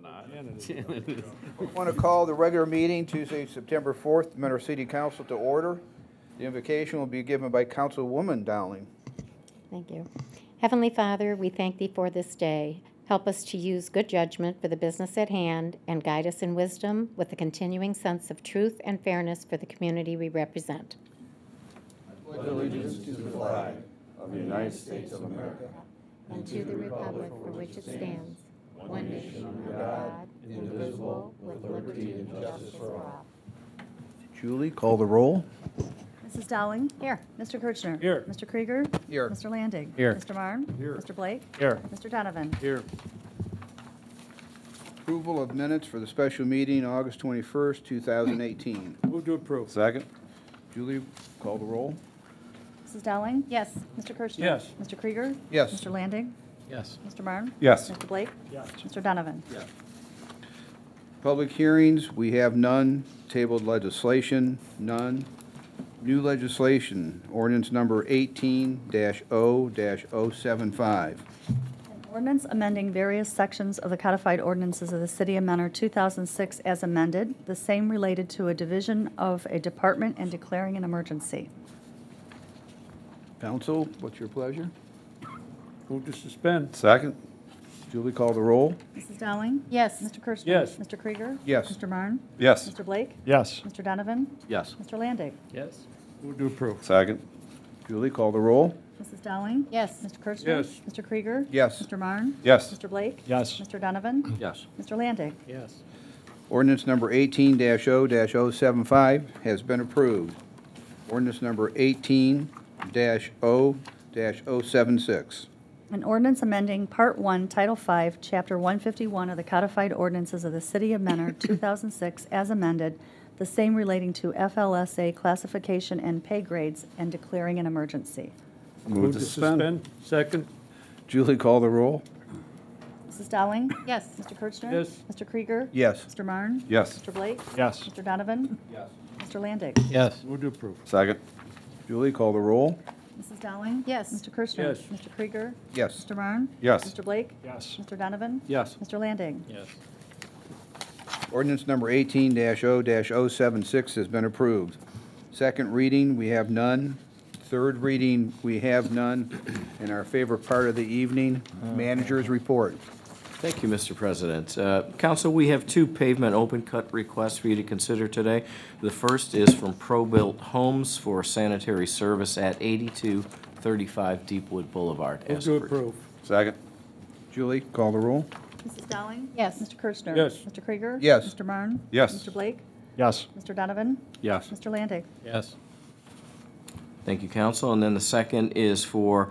I want to call the regular meeting Tuesday, September 4th, Mentor City Council to order. The invocation will be given by Councilwoman Dowling. Thank you. Heavenly Father, we thank Thee for this day. Help us to use good judgment for the business at hand and guide us in wisdom with a continuing sense of truth and fairness for the community we represent. I pledge allegiance to the flag of the United States of America and to the republic for which it stands, one nation under God, indivisible, with liberty and justice for all. Julie, call the roll. Mrs. Dowling? Here. Mr. Kirchner? Here. Mr. Krieger? Here. Mr. Landig? Here. Mr. Marne? Here. Mr. Blake? Here. Mr. Donovan? Here. Approval of minutes for the special meeting, August 21st, 2018. Move to approve. Second. Julie, call the roll. Mrs. Dowling? Yes. Mr. Kirchner? Yes. Mr. Krieger? Yes. Mr. Landig? Yes. Mr. Marne? Yes. Mr. Blake? Yes. Mr. Donovan? Yes. Public hearings, we have none. Tabled legislation, none. New legislation, ordinance number 18-0-075. An ordinance amending various sections of the codified ordinances of the City of Mentor 2006 as amended, the same related to a division of a department and declaring an emergency. Council, what's your pleasure? Move to suspend. Second. Julie, call the roll. Mrs. Dowling? Yes. Mr. Kirchner? Yes. Mr. Krieger? Yes. Mr. Marne? Yes. Mr. Blake? Yes. Mr. Donovan? Yes. Mr. Landig? Yes. Move to approve. Second. Julie, call the roll. Mrs. Dowling? Yes. Mr. Kirchner? Yes. Mr. Krieger? Yes. Mr. Marne? Yes. Mr. Blake? Yes. Mr. Donovan? Yes. Mr. Landig? Yes. Ordinance number 18-0-075 has been approved. Ordinance number 18-0-076. An ordinance amending Part 1, Title 5, Chapter 151 of the Codified Ordinances of the City of Mentor 2006 as amended, the same relating to FLSA classification and pay grades, and declaring an emergency. Move to suspend. Second. Julie, call the roll. Mrs. Dowling? Yes. Mr. Kirchner? Yes. Mr. Krieger? Yes. Mr. Marne? Yes. Mr. Blake? Yes. Mr. Donovan? Yes. Mr. Landig? Yes. Move to approve. Second. Julie, call the roll. Mrs. Dowling? Yes. Mr. Kirchner? Yes. Mr. Krieger? Yes. Mr. Marne? Yes. Mr. Blake? Yes. Mr. Donovan? Yes. Mr. Landig? Yes. Ordinance number 18-0-076 has been approved. Second reading, we have none. Third reading, we have none. And our favorite part of the evening, manager's report. Thank you, Mr. President. Council, we have two pavement open cut requests for you to consider today. The first is from Pro-Built Homes for sanitary service at 8235 Deepwood Boulevard. Move to approve. Second. Julie, call the roll. Mrs. Dowling? Yes. Mr. Kirchner? Yes. Mr. Krieger? Yes. Mr. Marne? Yes. Mr. Blake? Yes. Mr. Donovan? Yes. Mr. Landig? Yes. Thank you, Council. And then the second is from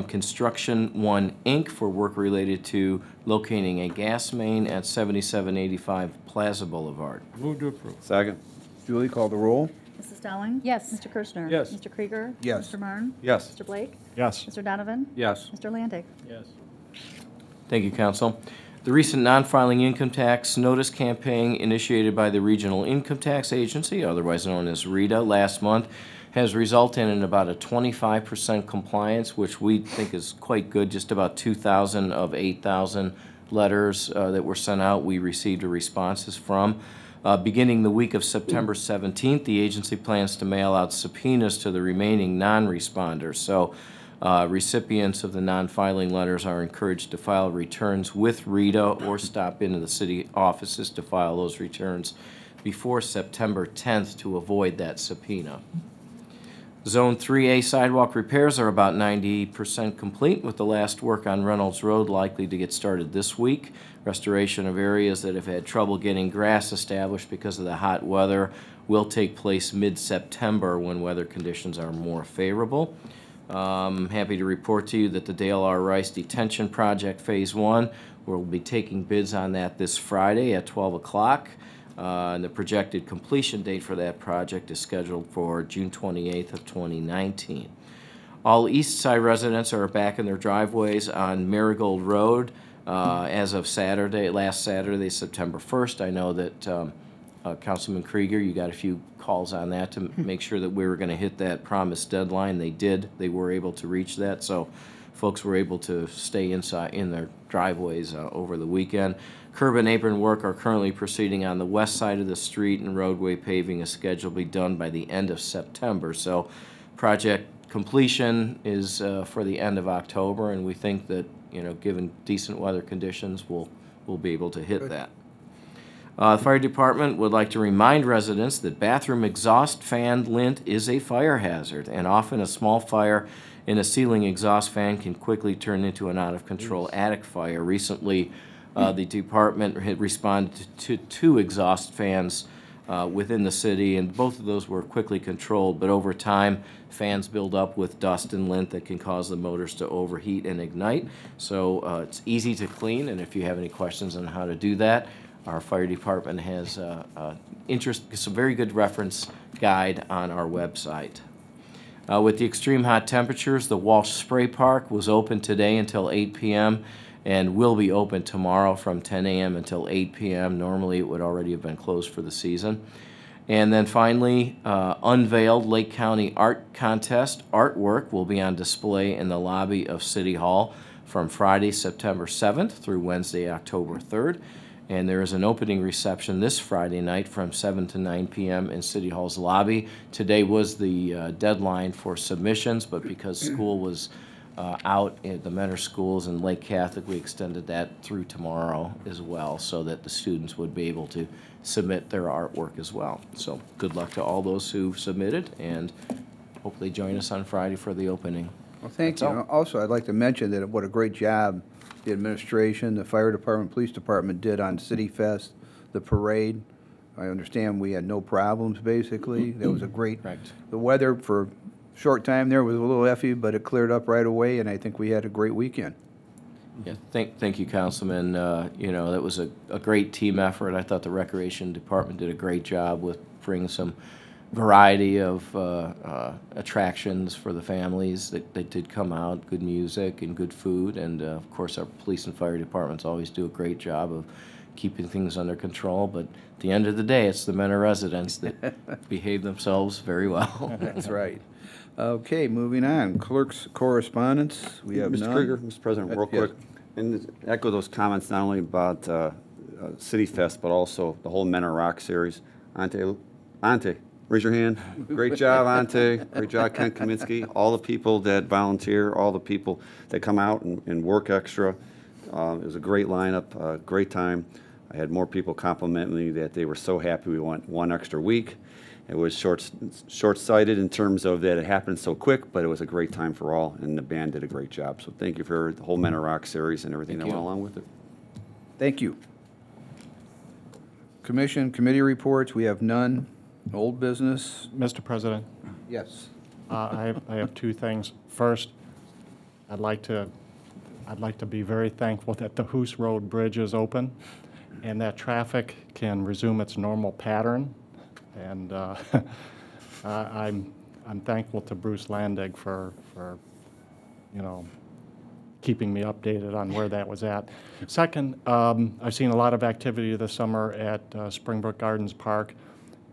Construction One, Inc. for work related to locating a gas main at 7785 Plaza Boulevard. Move to approve. Second. Julie, call the roll. Mrs. Dowling? Yes. Mr. Kirchner? Yes. Mr. Krieger? Yes. Mr. Marne? Yes. Mr. Blake? Yes. Mr. Donovan? Yes. Mr. Landig? Yes. Thank you, Council. The recent non-filing income tax notice campaign initiated by the Regional Income Tax Agency, otherwise known as RETA, last month has resulted in about a 25% compliance, which we think is quite good. Just about 2,000 of 8,000 letters that were sent out, we received responses from. Beginning the week of September 17th, the agency plans to mail out subpoenas to the remaining non-responders. So recipients of the non-filing letters are encouraged to file returns with RETA or stop into the city offices to file those returns before September 10th to avoid that subpoena. Zone 3A sidewalk repairs are about 90% complete, with the last work on Reynolds Road likely to get started this week. Restoration of areas that have had trouble getting grass established because of the hot weather will take place mid-September when weather conditions are more favorable. Happy to report to you that the Dale R. Rice Detention Project Phase 1, we'll be taking bids on that this Friday at 12 o'clock. And the projected completion date for that project is scheduled for June 28th of 2019. All East Side residents are back in their driveways on Marigold Road as of last Saturday, September 1st. I know that Councilman Krieger, you got a few calls on that to make sure that we were going to hit that promised deadline. They did. They were able to reach that. So folks were able to stay inside in their driveways over the weekend. Curb and apron work are currently proceeding on the west side of the street, and roadway paving is scheduled to be done by the end of September. So project completion is for the end of October, and we think that, given decent weather conditions, we'll be able to hit that. The fire department would like to remind residents that bathroom exhaust fan lint is a fire hazard, and often a small fire in a ceiling exhaust fan can quickly turn into an out-of-control attic fire. Recently, the department had responded to 2 exhaust fans within the city, and both of those were quickly controlled. But over time, fans build up with dust and lint that can cause the motors to overheat and ignite. So it's easy to clean, and if you have any questions on how to do that, our fire department has some very good reference guide on our website. With the extreme hot temperatures, the Walsh Spray Park was open today until 8 p.m. and will be open tomorrow from 10 a.m. until 8 p.m. Normally, it would already have been closed for the season. And then finally, unveiled Lake County Art Contest artwork will be on display in the lobby of City Hall from Friday, September 7th through Wednesday, October 3rd. And there is an opening reception this Friday night from 7 to 9 p.m. in City Hall's lobby. Today was the deadline for submissions, but because school was out at the Mentor schools and Lake Catholic, we extended that through tomorrow as well, so that the students would be able to submit their artwork as well. So good luck to all those who submitted, and hope they join us on Friday for the opening. Well, thank That's you. all. Also, I'd like to mention that what a great job the administration, the fire department, police department did on City Fest, the parade. I understand we had no problems, basically. That was a great. Correct. The weather for a short time there was a little iffy, but it cleared up right away, and I think we had a great weekend. Yeah, thank you, Councilman. That was a great team effort. I thought the Recreation Department did a great job with bringing some variety of attractions for the families that did come out, good music and good food, and of course our police and fire departments always do a great job of keeping things under control, but at the end of the day, it's the Mentor residents that behave themselves very well. That's right. Okay, moving on. Clerk's correspondence, we have Mr. none. Krieger, Mr. President, real Yes. quick, and echo those comments not only about City Fest, but also the whole Men Are Rock series. Ante, raise your hand. Great job, Ante. Great job, Ken Kaminsky. All the people that volunteer, all the people that come out and work extra. It was a great lineup, great time. I had more people compliment me that they were so happy we went one extra week. It was short-sighted in terms of that it happened so quick, but it was a great time for all, and the band did a great job. So thank you for the whole Men Are Rock series and everything that went along with it. Thank you. Commission, committee reports, we have none. Old business, Mr. President, yes. I have 2 things. First, I'd like to be very thankful that the Hoos Road Bridge is open and that traffic can resume its normal pattern. And I'm thankful to Bruce Landig for keeping me updated on where that was at. Second, I've seen a lot of activity this summer at Springbrook Gardens Park.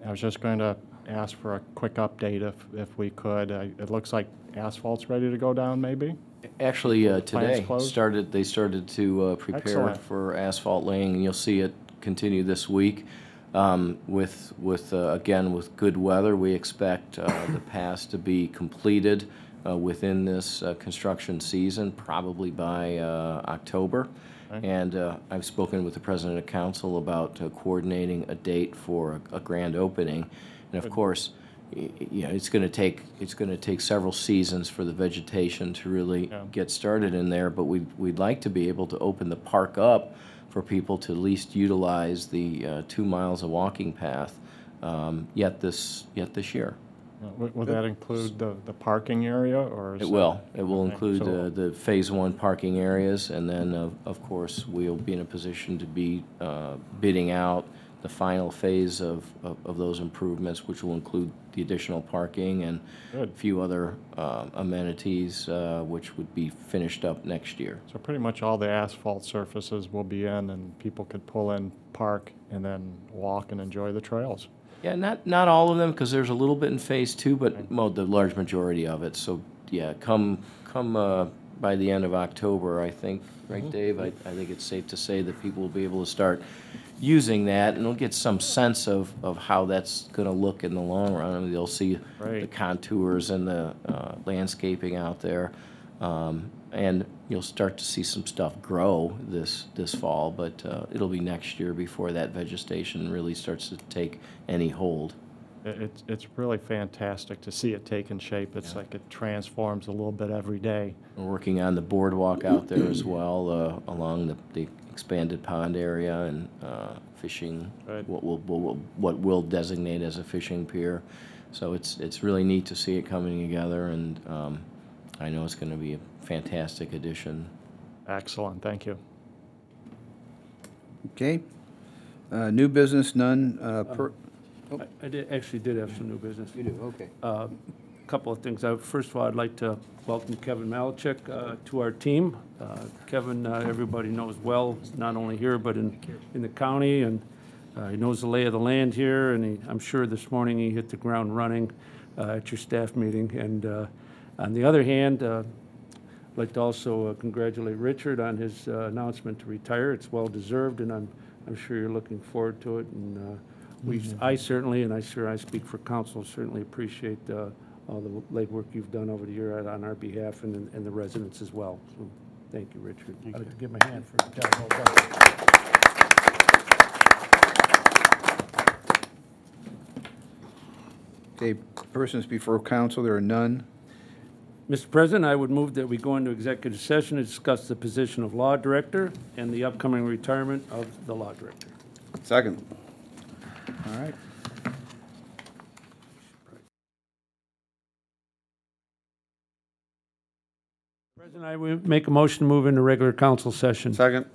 I was just going to ask for a quick update if we could. It looks like asphalt's ready to go down, maybe? Actually, today closed? they started to prepare Excellent. for asphalt laying, and you'll see it continue this week. Again, with good weather, we expect the pass to be completed within this construction season, probably by October. Okay. And I've spoken with the President of Council about coordinating a date for a grand opening. And of course, it's going to take several seasons for the vegetation to really get started in there. But we'd like to be able to open the park up for people to at least utilize the 2 miles of walking path yet this year. Will that include the parking area, or? It will. It will Okay, include so- the Phase 1 parking areas, and then, of course, we'll be in a position to be bidding out the final phase of those improvements, which will include the additional parking and a Good. few other amenities, which would be finished up next year. So pretty much all the asphalt surfaces will be in, and people could pull in, park, and then walk and enjoy the trails. Yeah, not all of them, because there's a little bit in Phase 2, but the large majority of it. So, yeah, come by the end of October, I think, right, Dave? I think it's safe to say that people will be able to start using that, and they'll get some sense of how that's going to look in the long run. I mean, they'll see the Right. contours and the landscaping out there, and you'll start to see some stuff grow this fall, but it'll be next year before that vegetation really starts to take any hold. It's really fantastic to see it taking shape. It's like it transforms a little bit every day. We're working on the boardwalk out there as well, along the expanded pond area and fishing, Right. what we'll designate as a fishing pier. So it's really neat to see it coming together, and I know it's going to be a fantastic addition. Excellent, thank you. Okay. New business, none. I actually did have some new business. You do, okay. A couple of things. First of all, I'd like to welcome Kevin Malachek to our team. Kevin, everybody knows well, not only here, but in the county, and he knows the lay of the land here, and I'm sure this morning he hit the ground running at your staff meeting. And on the other hand, I'd like to also congratulate Richard on his announcement to retire. It's well-deserved, and I'm sure you're looking forward to it. And I certainly, and I speak for council, certainly appreciate all the legwork you've done over the year on our behalf and the residents as well. So, thank you, Richard. I'd like to give my hand for the job well done. Okay, persons before council, there are none. Mr. President, I would move that we go into executive session to discuss the position of law director and the upcoming retirement of the law director. Second. All right. President, I would make a motion to move into regular council session. Second.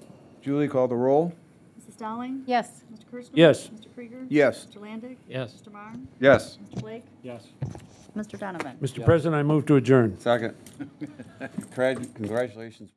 Julie, call the roll. Mrs. Dowling? Yes. Mr. Kirschner? Yes. Mr. Krieger? Yes. Mr. Landig? Yes. Mr. Marne? Yes. Mr. Blake? Yes. Mr. Donovan? Mr. President, I move to adjourn. Second. Congratulations.